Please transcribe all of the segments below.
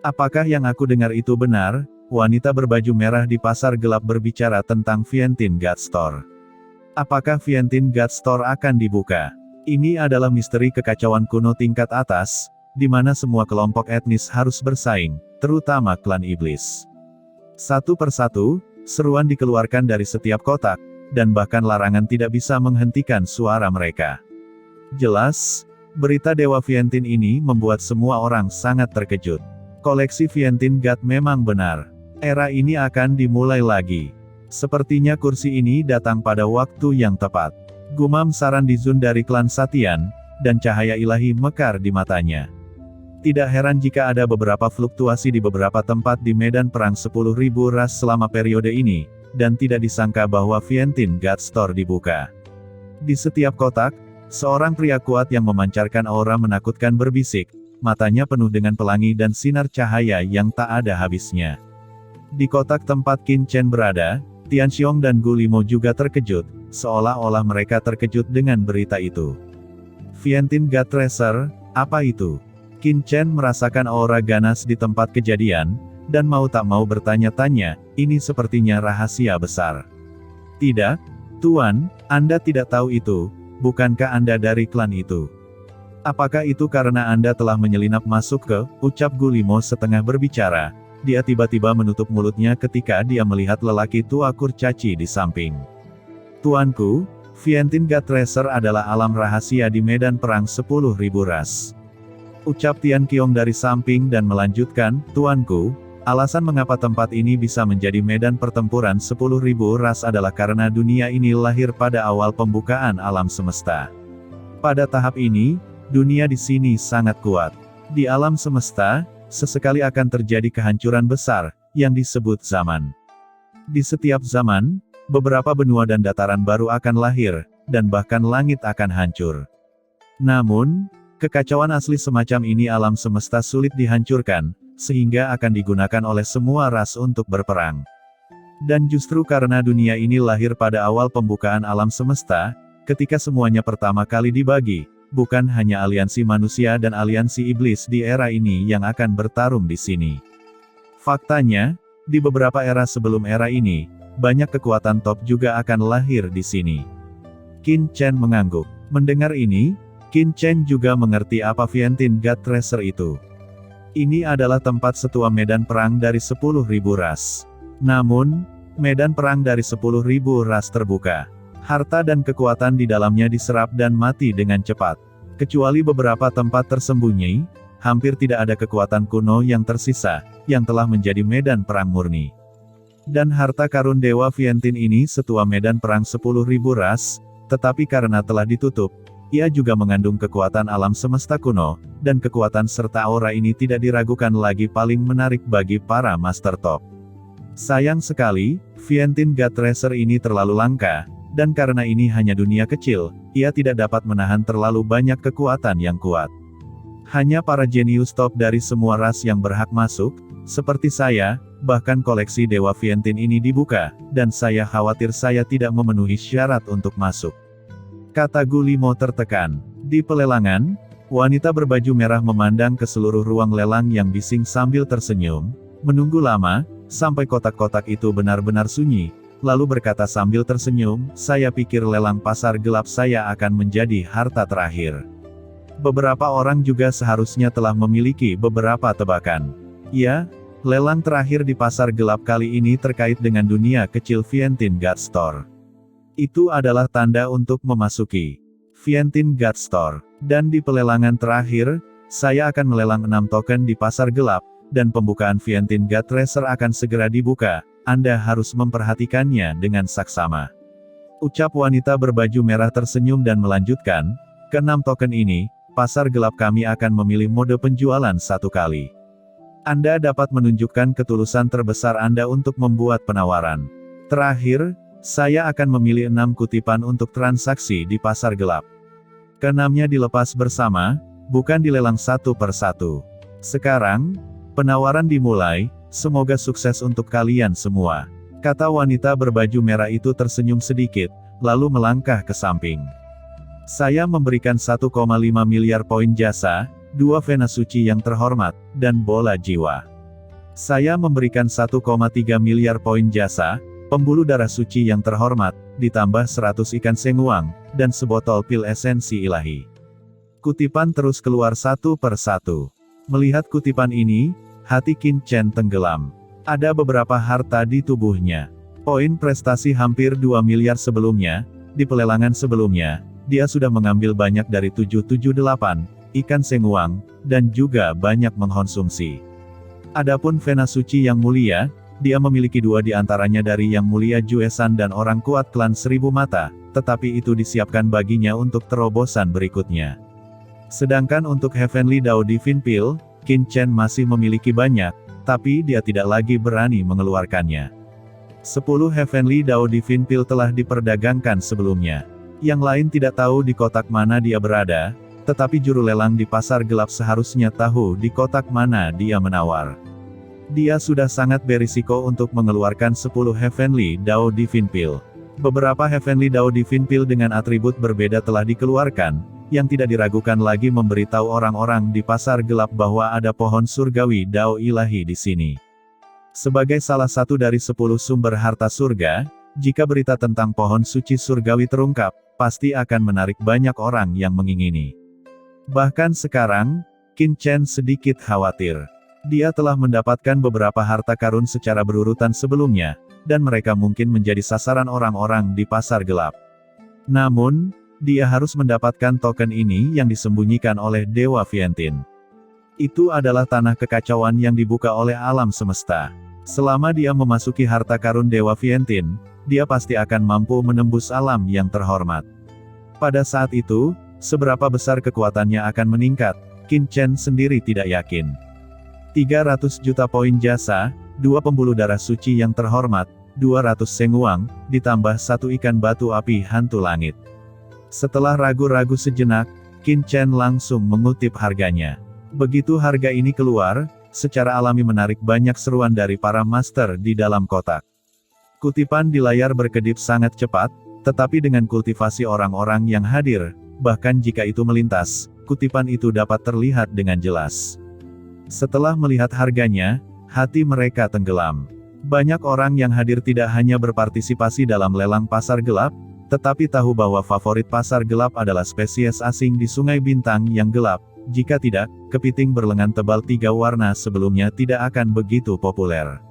Apakah yang aku dengar itu benar? Wanita berbaju merah di pasar gelap berbicara tentang Vientiane God Store. Apakah Vientiane God Store akan dibuka? Ini adalah misteri kekacauan kuno tingkat atas, di mana semua kelompok etnis harus bersaing, terutama klan iblis. Satu persatu, seruan dikeluarkan dari setiap kotak, dan bahkan larangan tidak bisa menghentikan suara mereka. Jelas, berita Dewa Vientiane ini membuat semua orang sangat terkejut. Koleksi Vientiane God memang benar. Era ini akan dimulai lagi. Sepertinya kursi ini datang pada waktu yang tepat. Gumam Sarandizun dari klan Satian, dan cahaya ilahi mekar di matanya. Tidak heran jika ada beberapa fluktuasi di beberapa tempat di medan perang 10.000 ras selama periode ini, dan tidak disangka bahwa Vientiane God Store dibuka. Di setiap kotak, seorang pria kuat yang memancarkan aura menakutkan berbisik, matanya penuh dengan pelangi dan sinar cahaya yang tak ada habisnya. Di kotak tempat Qin Chen berada, Tian Xiong dan Gu Limo juga terkejut, seolah-olah mereka terkejut dengan berita itu. Vientiane God Treasure, apa itu? Qin Chen merasakan aura ganas di tempat kejadian, dan mau tak mau bertanya-tanya, ini sepertinya rahasia besar. Tidak, Tuan, Anda tidak tahu itu, bukankah Anda dari klan itu? Apakah itu karena Anda telah menyelinap masuk ke, ucap Gu Limo setengah berbicara. Dia tiba-tiba menutup mulutnya ketika dia melihat lelaki tua kurcaci di samping. Tuanku, Vientiane God Treasure adalah alam rahasia di medan perang 10.000 ras. Ucap Tian Qiong dari samping dan melanjutkan, Tuanku, alasan mengapa tempat ini bisa menjadi medan pertempuran 10.000 ras adalah karena dunia ini lahir pada awal pembukaan alam semesta. Pada tahap ini, dunia di sini sangat kuat. Di alam semesta, sesekali akan terjadi kehancuran besar, yang disebut zaman. Di setiap zaman, beberapa benua dan dataran baru akan lahir, dan bahkan langit akan hancur. Namun, kekacauan asli semacam ini alam semesta sulit dihancurkan, sehingga akan digunakan oleh semua ras untuk berperang. Dan justru karena dunia ini lahir pada awal pembukaan alam semesta, ketika semuanya pertama kali dibagi, bukan hanya aliansi manusia dan aliansi iblis di era ini yang akan bertarung di sini. Faktanya, di beberapa era sebelum era ini, banyak kekuatan top juga akan lahir di sini. Qin Chen mengangguk. Mendengar ini, Qin Chen juga mengerti apa Vientiane God Treasure itu. Ini adalah tempat setua medan perang dari 10.000 ras. Namun, medan perang dari 10.000 ras terbuka. Harta dan kekuatan di dalamnya diserap dan mati dengan cepat. Kecuali beberapa tempat tersembunyi, hampir tidak ada kekuatan kuno yang tersisa, yang telah menjadi medan perang murni. Dan harta karun Dewa Vientiane ini setua medan perang 10.000 ras, tetapi karena telah ditutup, ia juga mengandung kekuatan alam semesta kuno, dan kekuatan serta aura ini tidak diragukan lagi paling menarik bagi para master top. Sayang sekali, Vientiane God Treasure ini terlalu langka. Dan karena ini hanya dunia kecil, ia tidak dapat menahan terlalu banyak kekuatan yang kuat. Hanya para jenius top dari semua ras yang berhak masuk, seperti saya, bahkan koleksi Dewa Vientiane ini dibuka, dan saya khawatir saya tidak memenuhi syarat untuk masuk. Kata Gu Limo tertekan. Di pelelangan, wanita berbaju merah memandang ke seluruh ruang lelang yang bising sambil tersenyum, menunggu lama, sampai kotak-kotak itu benar-benar sunyi. Lalu berkata sambil tersenyum, saya pikir lelang pasar gelap saya akan menjadi harta terakhir. Beberapa orang juga seharusnya telah memiliki beberapa tebakan. Ya, lelang terakhir di pasar gelap kali ini terkait dengan dunia kecil Vientiane God Store. Itu adalah tanda untuk memasuki Vientiane God Store. Dan di pelelangan terakhir, saya akan melelang 6 token di pasar gelap, dan pembukaan Vientiane God Treasure akan segera dibuka. Anda harus memperhatikannya dengan saksama. Ucap wanita berbaju merah tersenyum dan melanjutkan, ke-6 token ini, pasar gelap kami akan memilih mode penjualan 1 kali. Anda dapat menunjukkan ketulusan terbesar Anda untuk membuat penawaran. Terakhir, saya akan memilih 6 kutipan untuk transaksi di pasar gelap. Ke-6-nya dilepas bersama, bukan dilelang satu per satu. Sekarang, penawaran dimulai. Semoga sukses untuk kalian semua. Kata wanita berbaju merah itu tersenyum sedikit, lalu melangkah ke samping. Saya memberikan 1,5 miliar poin jasa, 2 Vena suci yang terhormat, dan bola jiwa. Saya memberikan 1,3 miliar poin jasa, pembuluh darah suci yang terhormat, ditambah 100 ikan senguang, dan sebotol pil esensi ilahi. Kutipan terus keluar satu per satu. Melihat kutipan ini, hati Qin Chen tenggelam. Ada beberapa harta di tubuhnya. Poin prestasi hampir 2 miliar sebelumnya, di pelelangan sebelumnya, dia sudah mengambil banyak dari 778 ikan senguang, dan juga banyak mengkonsumsi. Adapun Vena suci yang mulia, dia memiliki 2 di antaranya dari Yang Mulia Juesan dan orang kuat klan 1000 mata, tetapi itu disiapkan baginya untuk terobosan berikutnya. Sedangkan untuk Heavenly Dao Divine Pill, Qin Chen masih memiliki banyak, tapi dia tidak lagi berani mengeluarkannya. 10 Heavenly Dao Divine Pill telah diperdagangkan sebelumnya. Yang lain tidak tahu di kotak mana dia berada, tetapi juru lelang di pasar gelap seharusnya tahu di kotak mana dia menawar. Dia sudah sangat berisiko untuk mengeluarkan 10 Heavenly Dao Divine Pill. Beberapa Heavenly Dao Divine Pill dengan atribut berbeda telah dikeluarkan, yang tidak diragukan lagi memberitahu orang-orang di pasar gelap bahwa ada pohon surgawi Dao ilahi di sini. Sebagai salah satu dari 10 sumber harta surga, jika berita tentang pohon suci surgawi terungkap, pasti akan menarik banyak orang yang mengingini. Bahkan sekarang, Qin Chen sedikit khawatir. Dia telah mendapatkan beberapa harta karun secara berurutan sebelumnya, dan mereka mungkin menjadi sasaran orang-orang di pasar gelap. Namun, dia harus mendapatkan token ini yang disembunyikan oleh Dewa Fientin. Itu adalah tanah kekacauan yang dibuka oleh alam semesta. Selama dia memasuki harta karun Dewa Fientin, dia pasti akan mampu menembus alam yang terhormat. Pada saat itu, seberapa besar kekuatannya akan meningkat, Qin Chen sendiri tidak yakin. 300 juta poin jasa, 2 pembuluh darah suci yang terhormat, 200 senguang, ditambah 1 ikan batu api hantu langit. Setelah ragu-ragu sejenak, Qin Chen langsung mengutip harganya. Begitu harga ini keluar, secara alami menarik banyak seruan dari para master di dalam kotak. Kutipan di layar berkedip sangat cepat, tetapi dengan kultivasi orang-orang yang hadir, bahkan jika itu melintas, kutipan itu dapat terlihat dengan jelas. Setelah melihat harganya, hati mereka tenggelam. Banyak orang yang hadir tidak hanya berpartisipasi dalam lelang pasar gelap, tetapi tahu bahwa favorit pasar gelap adalah spesies asing di Sungai Bintang yang gelap. Jika tidak, kepiting berlengan tebal 3 warna sebelumnya tidak akan begitu populer.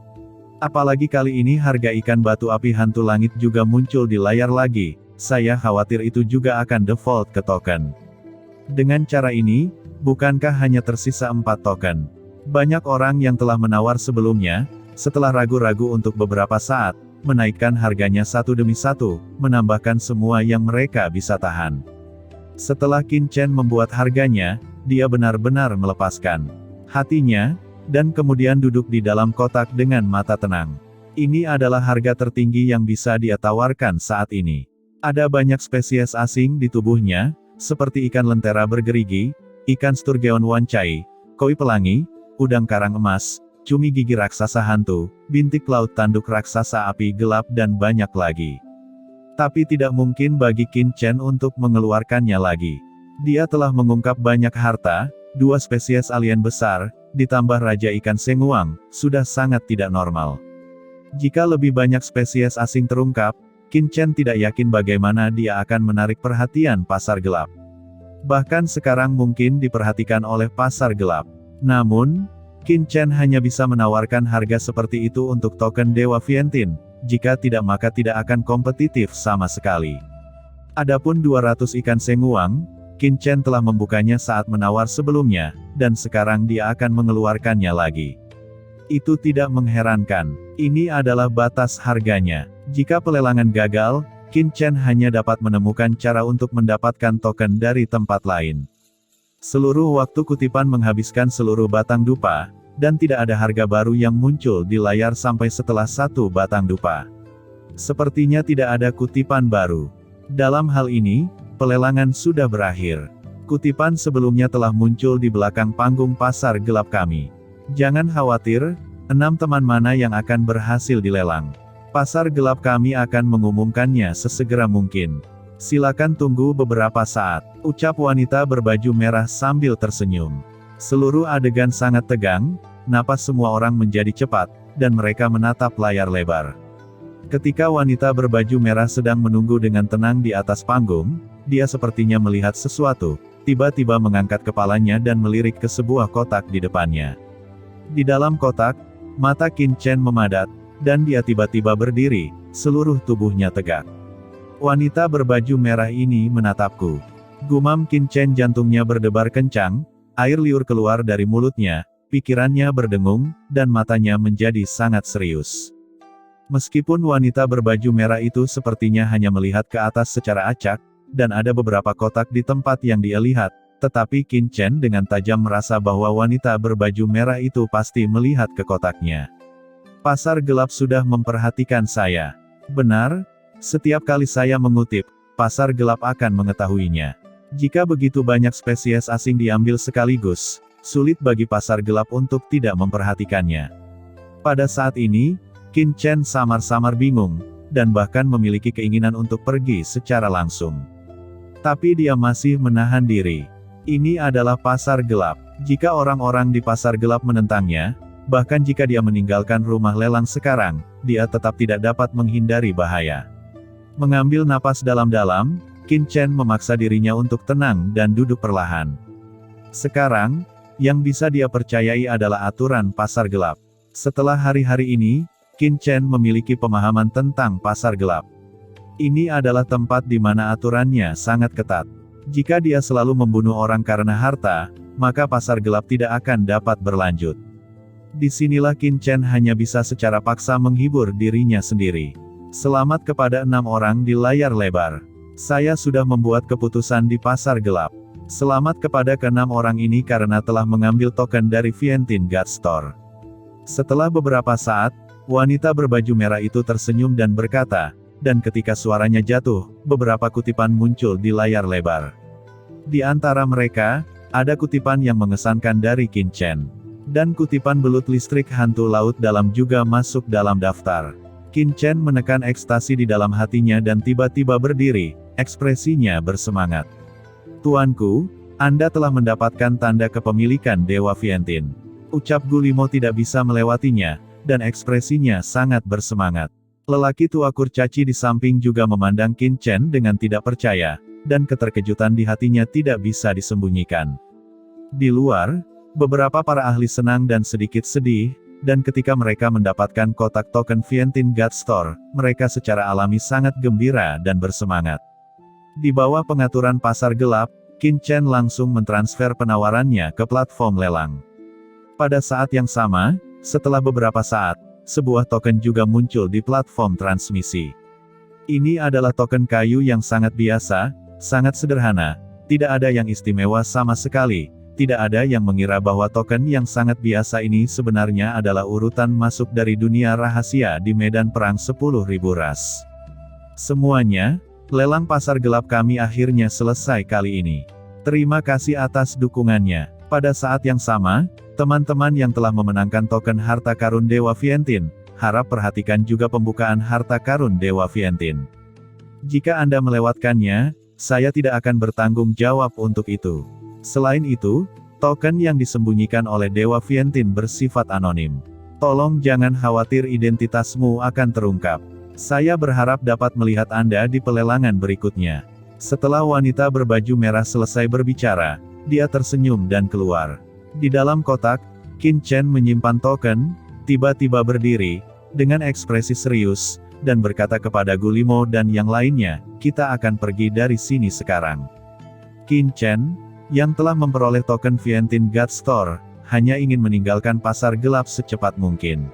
Apalagi kali ini harga ikan batu api hantu langit juga muncul di layar lagi, saya khawatir itu juga akan default ke token. Dengan cara ini, bukankah hanya tersisa 4 token? Banyak orang yang telah menawar sebelumnya, setelah ragu-ragu untuk beberapa saat, menaikkan harganya satu demi satu, menambahkan semua yang mereka bisa tahan. Setelah Qin Chen membuat harganya, dia benar-benar melepaskan hatinya, dan kemudian duduk di dalam kotak dengan mata tenang. Ini adalah harga tertinggi yang bisa dia tawarkan saat ini. Ada banyak spesies asing di tubuhnya, seperti ikan lentera bergerigi, ikan sturgeon wancai, koi pelangi, udang karang emas, cumi gigi raksasa hantu, bintik laut tanduk raksasa api gelap dan banyak lagi. Tapi tidak mungkin bagi Qin Chen untuk mengeluarkannya lagi. Dia telah mengungkap banyak harta, 2 spesies alien besar, ditambah Raja Ikan Senguang, sudah sangat tidak normal. Jika lebih banyak spesies asing terungkap, Qin Chen tidak yakin bagaimana dia akan menarik perhatian pasar gelap. Bahkan sekarang mungkin diperhatikan oleh pasar gelap. Namun, Qin Chen hanya bisa menawarkan harga seperti itu untuk token Dewa Fientin, jika tidak maka tidak akan kompetitif sama sekali. Adapun 200 ikan senguang, Qin Chen telah membukanya saat menawar sebelumnya, dan sekarang dia akan mengeluarkannya lagi. Itu tidak mengherankan. Ini adalah batas harganya. Jika pelelangan gagal, Qin Chen hanya dapat menemukan cara untuk mendapatkan token dari tempat lain. Seluruh waktu kutipan menghabiskan seluruh batang dupa, dan tidak ada harga baru yang muncul di layar sampai setelah 1 batang dupa. Sepertinya tidak ada kutipan baru. Dalam hal ini, pelelangan sudah berakhir. Kutipan sebelumnya telah muncul di belakang panggung pasar gelap kami. Jangan khawatir, 6 teman mana yang akan berhasil dilelang. Pasar gelap kami akan mengumumkannya sesegera mungkin. Silakan tunggu beberapa saat, ucap wanita berbaju merah sambil tersenyum. Seluruh adegan sangat tegang, napas semua orang menjadi cepat, dan mereka menatap layar lebar. Ketika wanita berbaju merah sedang menunggu dengan tenang di atas panggung, dia sepertinya melihat sesuatu, tiba-tiba mengangkat kepalanya dan melirik ke sebuah kotak di depannya. Di dalam kotak, mata Qin Chen memadat, dan dia tiba-tiba berdiri, seluruh tubuhnya tegak. Wanita berbaju merah ini menatapku. Gumam Qin Chen, jantungnya berdebar kencang, air liur keluar dari mulutnya, pikirannya berdengung, dan matanya menjadi sangat serius. Meskipun wanita berbaju merah itu sepertinya hanya melihat ke atas secara acak, dan ada beberapa kotak di tempat yang dia lihat, tetapi Qin Chen dengan tajam merasa bahwa wanita berbaju merah itu pasti melihat ke kotaknya. Pasar gelap sudah memperhatikan saya. Benar, setiap kali saya mengutip, pasar gelap akan mengetahuinya. Jika begitu banyak spesies asing diambil sekaligus, sulit bagi pasar gelap untuk tidak memperhatikannya. Pada saat ini, Qin Chen samar-samar bingung, dan bahkan memiliki keinginan untuk pergi secara langsung. Tapi dia masih menahan diri. Ini adalah pasar gelap. Jika orang-orang di pasar gelap menentangnya, bahkan jika dia meninggalkan rumah lelang sekarang, dia tetap tidak dapat menghindari bahaya. Mengambil napas dalam-dalam, Qin Chen memaksa dirinya untuk tenang dan duduk perlahan. Sekarang, yang bisa dia percayai adalah aturan pasar gelap. Setelah hari-hari ini, Qin Chen memiliki pemahaman tentang pasar gelap. Ini adalah tempat di mana aturannya sangat ketat. Jika dia selalu membunuh orang karena harta, maka pasar gelap tidak akan dapat berlanjut. Disinilah Qin Chen hanya bisa secara paksa menghibur dirinya sendiri. Selamat kepada 6 orang di layar lebar. Saya sudah membuat keputusan di pasar gelap. Selamat kepada ke-6 orang ini karena telah mengambil token dari Fientin God Store. Setelah beberapa saat, wanita berbaju merah itu tersenyum dan berkata, dan ketika suaranya jatuh, beberapa kutipan muncul di layar lebar. Di antara mereka, ada kutipan yang mengesankan dari Qin Chen. Dan kutipan belut listrik hantu laut dalam juga masuk dalam daftar. Qin Chen menekan ekstasi di dalam hatinya dan tiba-tiba berdiri, ekspresinya bersemangat. Tuanku, Anda telah mendapatkan tanda kepemilikan Dewa Fientin. Ucap Gulimo tidak bisa melewatinya, dan ekspresinya sangat bersemangat. Lelaki tua kurcaci di samping juga memandang Qin Chen dengan tidak percaya, dan keterkejutan di hatinya tidak bisa disembunyikan. Di luar, beberapa para ahli senang dan sedikit sedih, dan ketika mereka mendapatkan kotak token Fientin God Store, mereka secara alami sangat gembira dan bersemangat. Di bawah pengaturan pasar gelap, Qin Chen langsung mentransfer penawarannya ke platform lelang. Pada saat yang sama, setelah beberapa saat, sebuah token juga muncul di platform transmisi. Ini adalah token kayu yang sangat biasa, sangat sederhana, tidak ada yang istimewa sama sekali. Tidak ada yang mengira bahwa token yang sangat biasa ini sebenarnya adalah urutan masuk dari dunia rahasia di medan perang 10.000 ras. Semuanya, lelang pasar gelap kami akhirnya selesai kali ini. Terima kasih atas dukungannya. Pada saat yang sama, teman-teman yang telah memenangkan token harta karun Dewa Fientin, harap perhatikan juga pembukaan harta karun Dewa Fientin. Jika Anda melewatkannya, saya tidak akan bertanggung jawab untuk itu. Selain itu, token yang disembunyikan oleh Dewa Fientin bersifat anonim. Tolong jangan khawatir, identitasmu akan terungkap. Saya berharap dapat melihat Anda di pelelangan berikutnya. Setelah wanita berbaju merah selesai berbicara, dia tersenyum dan keluar. Di dalam kotak, Qin Chen menyimpan token, tiba-tiba berdiri, dengan ekspresi serius, dan berkata kepada Gulimo dan yang lainnya, kita akan pergi dari sini sekarang. Qin Chen, yang telah memperoleh token Fientin God Store, hanya ingin meninggalkan pasar gelap secepat mungkin.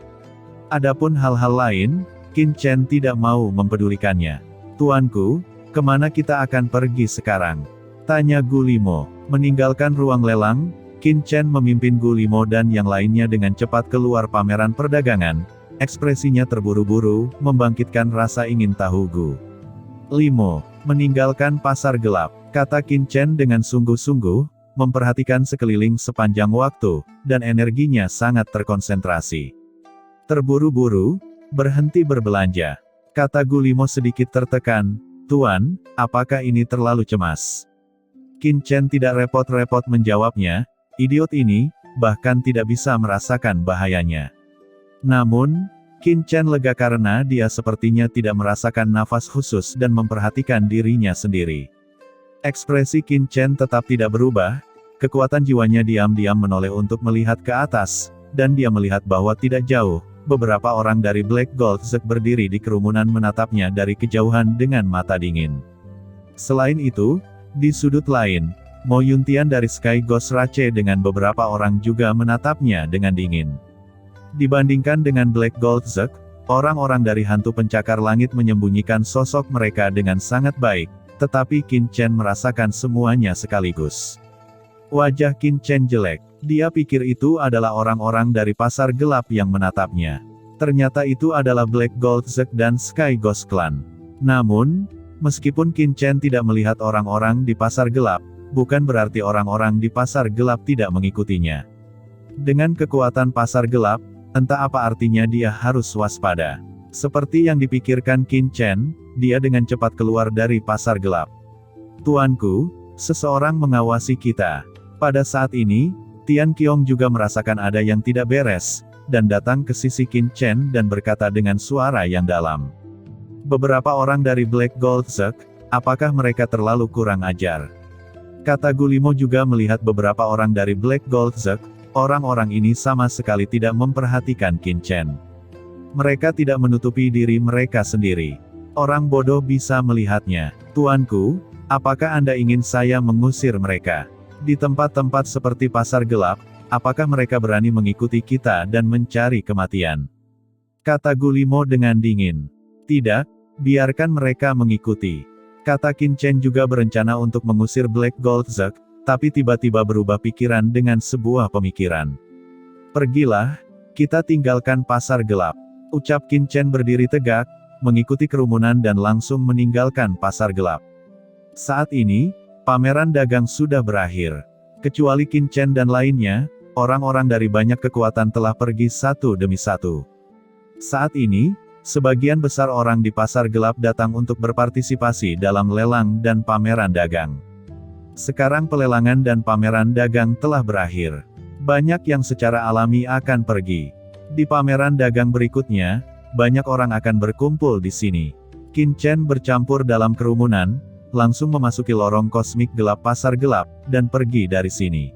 Adapun hal-hal lain, Qin Chen tidak mau mempedulikannya. Tuanku, kemana kita akan pergi sekarang? Tanya Gulimo. Meninggalkan ruang lelang, Qin Chen memimpin Gulimo dan yang lainnya dengan cepat keluar pameran perdagangan. Ekspresinya terburu-buru, membangkitkan rasa ingin tahu Gulimo. Meninggalkan pasar gelap, kata Qin Chen dengan sungguh-sungguh, memperhatikan sekeliling sepanjang waktu, dan energinya sangat terkonsentrasi. Terburu-buru, berhenti berbelanja. Kata Gulimo sedikit tertekan, Tuan, apakah ini terlalu cemas? Qin Chen tidak repot-repot menjawabnya, Idiot ini, bahkan tidak bisa merasakan bahayanya. Namun, Qin Chen lega karena dia sepertinya tidak merasakan nafas khusus dan memperhatikan dirinya sendiri. Ekspresi Qin Chen tetap tidak berubah, kekuatan jiwanya diam-diam menoleh untuk melihat ke atas, dan dia melihat bahwa tidak jauh, beberapa orang dari Black Gold Zek berdiri di kerumunan menatapnya dari kejauhan dengan mata dingin. Selain itu, di sudut lain, Mo Yuntian dari Sky Ghost Rache dengan beberapa orang juga menatapnya dengan dingin. Dibandingkan dengan Black Gold Zek, orang-orang dari hantu pencakar langit menyembunyikan sosok mereka dengan sangat baik, tetapi Qin Chen merasakan semuanya sekaligus. Wajah Qin Chen jelek. Dia pikir itu adalah orang-orang dari pasar gelap yang menatapnya. Ternyata itu adalah Black Gold Zek dan Sky Ghost Clan. Namun, meskipun Qin Chen tidak melihat orang-orang di pasar gelap, bukan berarti orang-orang di pasar gelap tidak mengikutinya. Dengan kekuatan pasar gelap, entah apa artinya dia harus waspada. Seperti yang dipikirkan Qin Chen, dia dengan cepat keluar dari pasar gelap. Tuanku, seseorang mengawasi kita. Pada saat ini, Tian Qiong juga merasakan ada yang tidak beres, dan datang ke sisi Qin Chen dan berkata dengan suara yang dalam. Beberapa orang dari Black Gold Zek, apakah mereka terlalu kurang ajar? Kata Gulimo juga melihat beberapa orang dari Black Gold Zek. Orang-orang ini sama sekali tidak memperhatikan Qin Chen. Mereka tidak menutupi diri mereka sendiri. Orang bodoh bisa melihatnya. Tuanku, apakah Anda ingin saya mengusir mereka? Di tempat-tempat seperti pasar gelap, apakah mereka berani mengikuti kita dan mencari kematian? Kata Gulimo dengan dingin. Tidak, biarkan mereka mengikuti. Kata Qin Chen juga berencana untuk mengusir Black Gold Zek, tapi tiba-tiba berubah pikiran dengan sebuah pemikiran. Pergilah, kita tinggalkan pasar gelap. Ucap Qin Chen berdiri tegak, mengikuti kerumunan dan langsung meninggalkan pasar gelap. Saat ini, pameran dagang sudah berakhir. Kecuali Qin Chen dan lainnya, orang-orang dari banyak kekuatan telah pergi satu demi satu. Saat ini, sebagian besar orang di pasar gelap datang untuk berpartisipasi dalam lelang dan pameran dagang. Sekarang pelelangan dan pameran dagang telah berakhir. Banyak yang secara alami akan pergi. Di pameran dagang berikutnya, banyak orang akan berkumpul di sini. Qin Chen bercampur dalam kerumunan, langsung memasuki lorong kosmik gelap pasar gelap, dan pergi dari sini.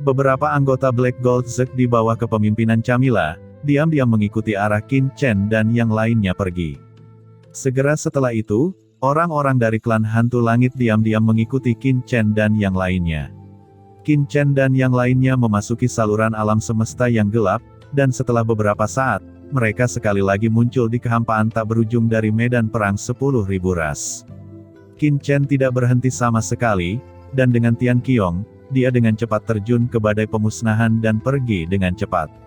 Beberapa anggota Black Gold Zek di bawah kepemimpinan Camilla, diam-diam mengikuti arah Qin Chen dan yang lainnya pergi. Segera setelah itu, orang-orang dari klan hantu langit diam-diam mengikuti Qin Chen dan yang lainnya. Qin Chen dan yang lainnya memasuki saluran alam semesta yang gelap, dan setelah beberapa saat, mereka sekali lagi muncul di kehampaan tak berujung dari medan perang 10.000 ras. Qin Chen tidak berhenti sama sekali, dan dengan Tian Qiong, dia dengan cepat terjun ke badai pemusnahan dan pergi dengan cepat.